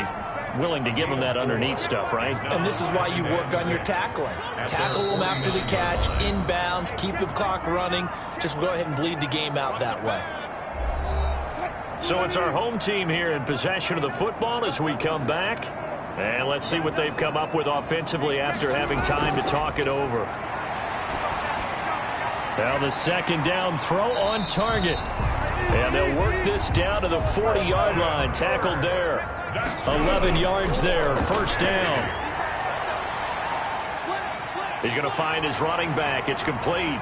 Willing to give him that underneath stuff, right? And this is why you work on your tackling. Tackle them after the catch, inbounds, keep the clock running. Just go ahead and bleed the game out that way. So it's our home team here in possession of the football as we come back. And let's see what they've come up with offensively after having time to talk it over. Now the second down throw on target. And they'll work this down to the 40-yard line. Tackled there. 11 yards there. First down. He's going to find his running back. It's complete.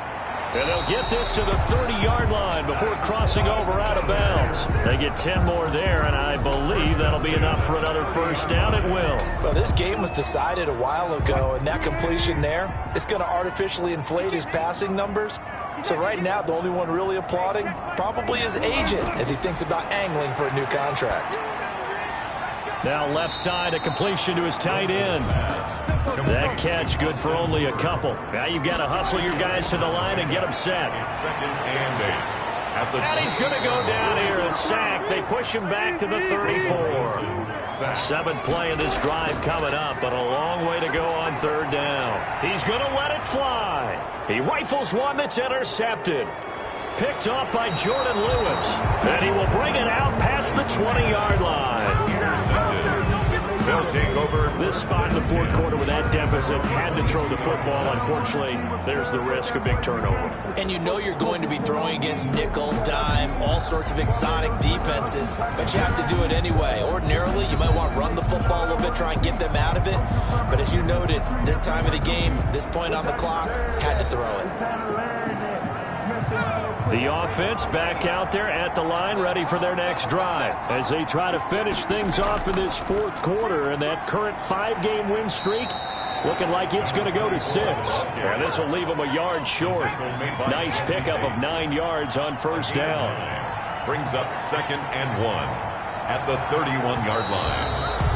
And they'll get this to the 30-yard line before crossing over out of bounds. They get 10 more there, and I believe that'll be enough for another first down. It will. Well, this game was decided a while ago, and that completion there, it's going to artificially inflate his passing numbers. So right now, the only one really applauding probably his agent as he thinks about angling for a new contract. Now left side, a completion to his tight end. That catch good for only a couple. Now you've got to hustle your guys to the line and get them set. Second and 8. And he's going to go down here, a sack. They push him back to the 34. Seventh play of this drive coming up, but a long way to go on third down. He's going to let it fly. He rifles one that's intercepted. Picked off by Jordan Lewis. And he will bring it out past the 20-yard line. They'll take over. This spot in the fourth quarter with that deficit, had to throw the football. Unfortunately, there's the risk of big turnover. And you know you're going to be throwing against nickel, dime, all sorts of exotic defenses, but you have to do it anyway. Ordinarily, you might want to run the football a little bit, try and get them out of it. But as you noted, this time of the game, this point on the clock, had to throw it. The offense back out there at the line, ready for their next drive as they try to finish things off in this fourth quarter. And that current 5-game win streak looking like it's going to go to 6. And this will leave them a yard short. Nice pickup of 9 yards on first down. Brings up second and 1 at the 31-yard line.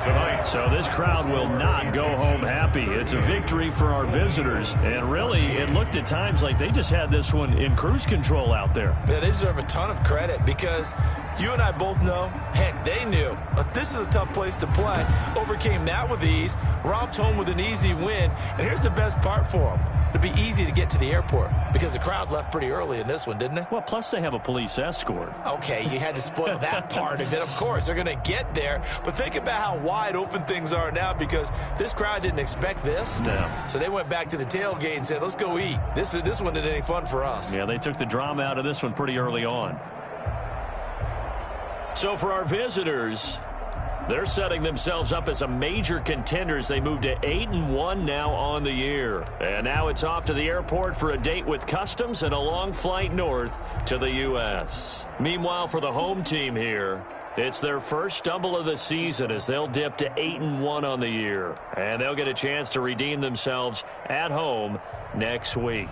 Tonight. So this crowd will not go home happy. It's a victory for our visitors. And really, it looked at times like they just had this one in cruise control out there. Yeah, they deserve a ton of credit because you and I both know, heck, they knew. But this is a tough place to play. Overcame that with ease, romped home with an easy win. And here's the best part for them. It'd be easy to get to the airport because the crowd left pretty early in this one, didn't they? Well, plus they have a police escort. Okay, you had to spoil that part of it. Of course, they're going to get there. But think about how wide open things are now because this crowd didn't expect this. No. So they went back to the tailgate and said, let's go eat. This one isn't any fun for us. Yeah, they took the drama out of this one pretty early on. So for our visitors, they're setting themselves up as a major contender as they move to 8-1 now on the year. And now it's off to the airport for a date with customs and a long flight north to the U.S. Meanwhile, for the home team here, it's their first stumble of the season as they'll dip to 8-1 on the year. And they'll get a chance to redeem themselves at home next week.